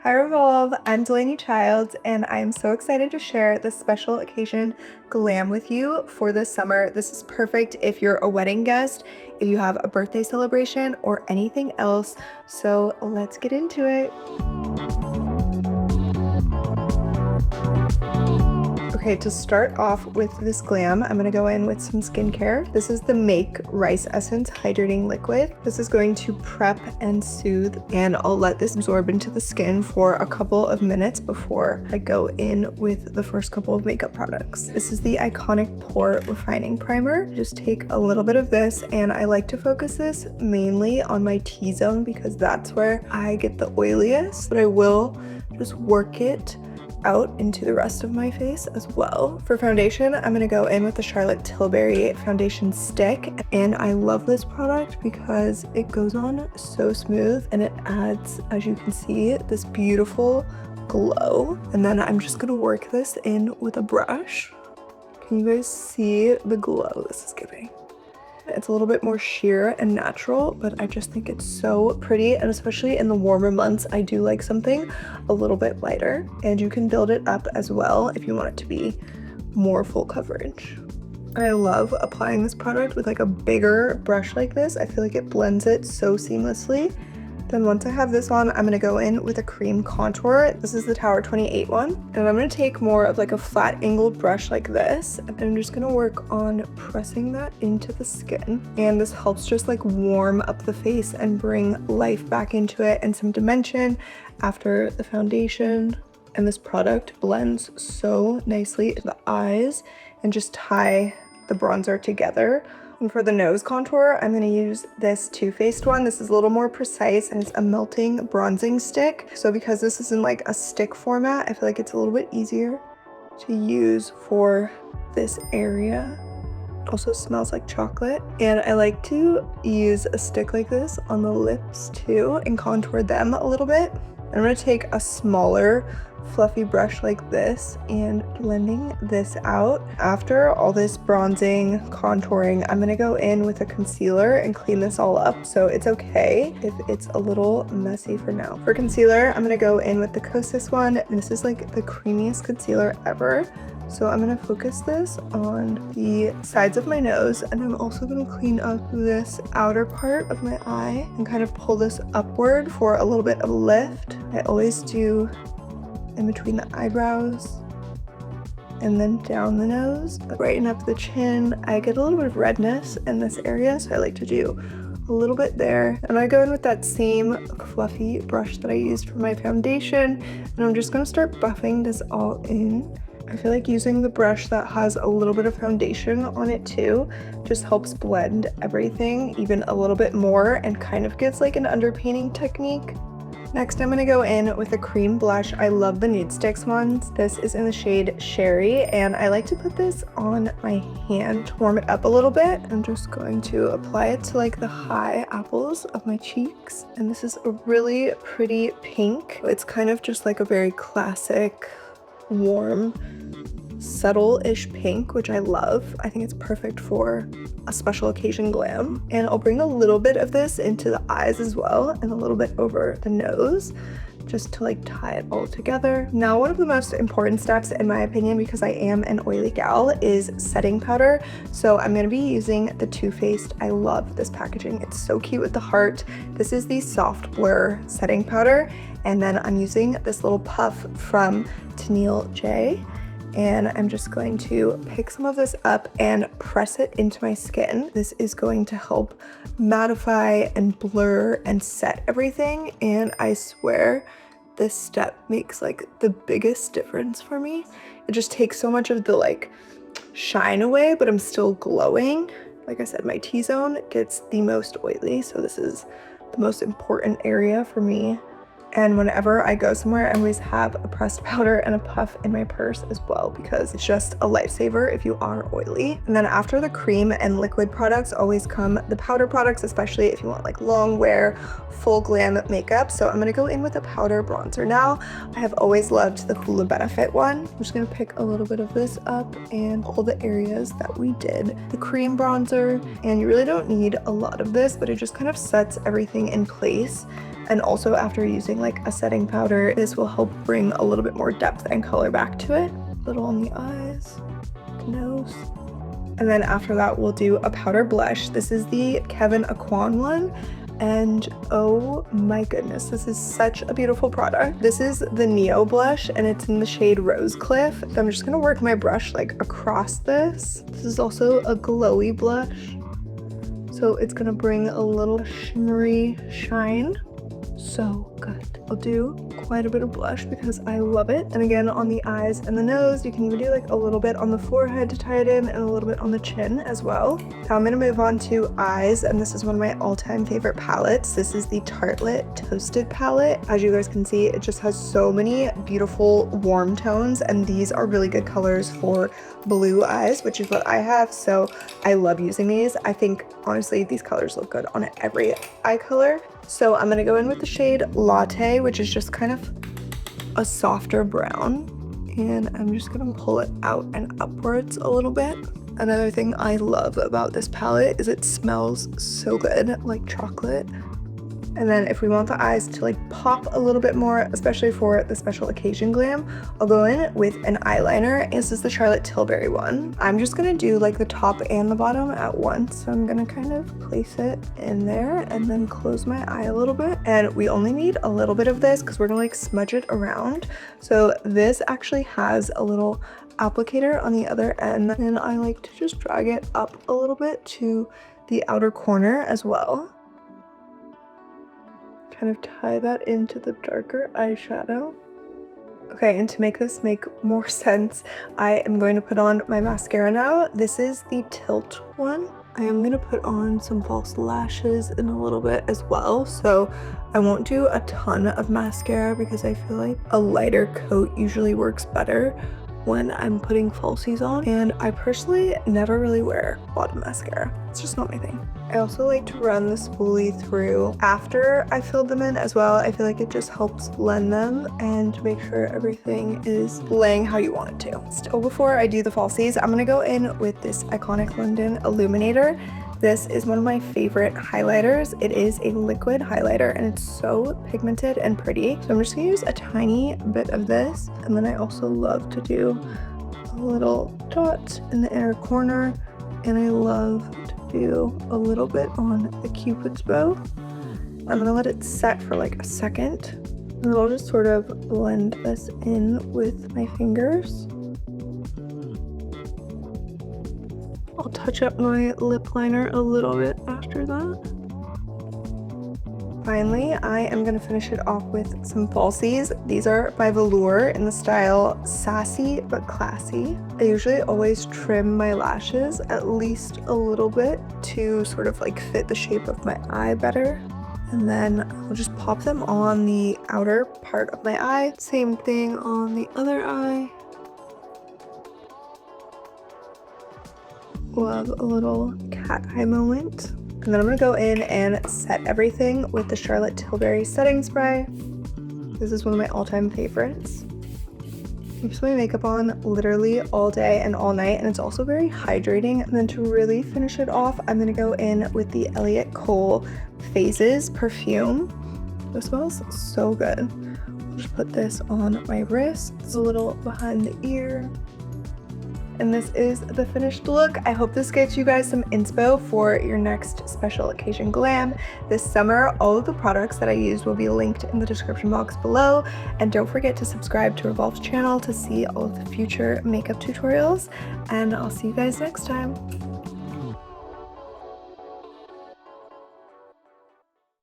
Hi Revolve, I'm Delaney Childs and I'm so excited to share this special occasion glam with you for this summer. This is perfect if you're a wedding guest, if you have a birthday celebration, or anything else. So let's get into it. Okay, to start off with this glam, I'm gonna go in with some skincare. This is the Make Rice Essence Hydrating Liquid. This is going to prep and soothe, and I'll let this absorb into the skin for a couple of minutes before I go in with the first couple of makeup products. This is the iconic Pore Refining Primer. Just take a little bit of this, and I like to focus this mainly on my T-zone because that's where I get the oiliest, but I will just work it out into the rest of my face as well. For foundation, I'm gonna go in with the Charlotte Tilbury foundation stick, and I love this product because it goes on so smooth and it adds, as you can see, this beautiful glow. And then I'm just gonna work this in with a brush. Can you guys see the glow this is giving? It's a little bit more sheer and natural, but I just think it's so pretty, and especially in the warmer months, I do like something a little bit lighter, and you can build it up as well if you want it to be more full coverage. I love applying this product with like a bigger brush like this. I feel like it blends it so seamlessly. Then once I have this on, I'm gonna go in with a cream contour. This is the Tower 28 one. And I'm gonna take more of like a flat angled brush like this, and I'm just gonna work on pressing that into the skin. And this helps just like warm up the face and bring life back into it and some dimension after the foundation. And this product blends so nicely in the eyes and just tie the bronzer together. And for the nose contour, I'm gonna use this Too Faced one. This is a little more precise, and it's a melting bronzing stick. So because this is in like a stick format, I feel like it's a little bit easier to use for this area. It also smells like chocolate. And I like to use a stick like this on the lips too and contour them a little bit. I'm gonna take a smaller fluffy brush like this and blending this out. After all this bronzing, contouring, I'm gonna go in with a concealer and clean this all up, so it's okay if it's a little messy for now. For concealer, I'm gonna go in with the Kosas one, and this is like the creamiest concealer ever. So I'm gonna focus this on the sides of my nose, and I'm also gonna clean up this outer part of my eye and kind of pull this upward for a little bit of lift. I always do in between the eyebrows and then down the nose, brighten up the chin. I get a little bit of redness in this area, so I like to do a little bit there. And I go in with that same fluffy brush that I used for my foundation, and I'm just gonna start buffing this all in. I feel like using the brush that has a little bit of foundation on it too just helps blend everything even a little bit more and kind of gives like an underpainting technique. Next, I'm gonna go in with a cream blush. I love the Nude Sticks ones. This is in the shade Sherry, and I like to put this on my hand to warm it up a little bit. I'm just going to apply it to like the high apples of my cheeks. And this is a really pretty pink. It's kind of just like a very classic, warm, subtle-ish pink, which I love. I think it's perfect for a special occasion glam. And I'll bring a little bit of this into the eyes as well, and a little bit over the nose, just to like tie it all together. Now, one of the most important steps in my opinion, because I am an oily gal, is setting powder. So I'm gonna be using the Too Faced. I love this packaging. It's so cute with the heart. This is the Soft Blur setting powder. And then I'm using this little puff from Tennille J. And I'm just going to pick some of this up and press it into my skin. This is going to help mattify and blur and set everything, and I swear this step makes like the biggest difference for me. It just takes so much of the like shine away, but I'm still glowing. Like I said, my T-zone gets the most oily, so this is the most important area for me. And whenever I go somewhere, I always have a pressed powder and a puff in my purse as well, because it's just a lifesaver if you are oily. And then after the cream and liquid products always come the powder products, especially if you want like long wear, full glam makeup. So I'm gonna go in with a powder bronzer now. I have always loved the Hoola Benefit one. I'm just gonna pick a little bit of this up and all the areas that we did the cream bronzer. And you really don't need a lot of this, but it just kind of sets everything in place. And also after using like a setting powder, this will help bring a little bit more depth and color back to it. A little on the eyes, nose. And then after that, we'll do a powder blush. This is the Kevin Aquan one. And oh my goodness, this is such a beautiful product. This is the Neo blush and it's in the shade Rose Cliff. I'm just gonna work my brush like across this. This is also a glowy blush. So it's gonna bring a little shimmery shine. So good. I'll do quite a bit of blush because I love it. And again, on the eyes and the nose, you can even do like a little bit on the forehead to tie it in and a little bit on the chin as well. Now I'm gonna move on to eyes, and this is one of my all-time favorite palettes. This is the Tarte Toasted palette. As you guys can see, it just has so many beautiful warm tones, and these are really good colors for blue eyes, which is what I have, so I love using these. I think honestly these colors look good on every eye color. So I'm gonna go in with the shade Latte, which is just kind of a softer brown, and I'm just gonna pull it out and upwards a little bit. Another thing I love about this palette is it smells so good, like chocolate. And then if we want the eyes to like pop a little bit more, especially for the special occasion glam, I'll go in with an eyeliner. This is the Charlotte Tilbury one. I'm just gonna do like the top and the bottom at once. So I'm gonna kind of place it in there and then close my eye a little bit. And we only need a little bit of this because we're gonna like smudge it around. So this actually has a little applicator on the other end, and I like to just drag it up a little bit to the outer corner as well. Kind of tie that into the darker eyeshadow. Okay, and to make this make more sense, I am going to put on my mascara now. This is the Tilt one. I am going to put on some false lashes in a little bit as well, so I won't do a ton of mascara because I feel like a lighter coat usually works better when I'm putting falsies on, and I personally never really wear bottom mascara. It's just not my thing. I also like to run the spoolie through after I filled them in as well. I feel like it just helps blend them and make sure everything is laying how you want it to. So before I do the falsies, I'm gonna go in with this Iconic London Illuminator. This is one of my favorite highlighters. It is a liquid highlighter and it's so pigmented and pretty. So I'm just gonna use a tiny bit of this. And then I also love to do a little dot in the inner corner. And I love to do a little bit on the Cupid's bow. I'm gonna let it set for like a second. And then I'll just sort of blend this in with my fingers. I'll touch up my lip liner a little bit after that. Finally, I am going to finish it off with some falsies. These are by Velour in the style Sassy but Classy. I usually always trim my lashes at least a little bit to sort of like fit the shape of my eye better. And then I'll just pop them on the outer part of my eye. Same thing on the other eye. Love a little cat eye moment. And then I'm gonna go in and set everything with the Charlotte Tilbury setting spray. This is one of my all-time favorites. Keeps my makeup on literally all day and all night, and it's also very hydrating. And then to really finish it off, I'm gonna go in with the Elliot Cole Phases perfume. This smells so good. I'll just put this on my wrists, a little behind the ear. And this is the finished look. I hope this gets you guys some inspo for your next special occasion glam this summer. All of the products that I used will be linked in the description box below. And don't forget to subscribe to Revolve's channel to see all of the future makeup tutorials. And I'll see you guys next time.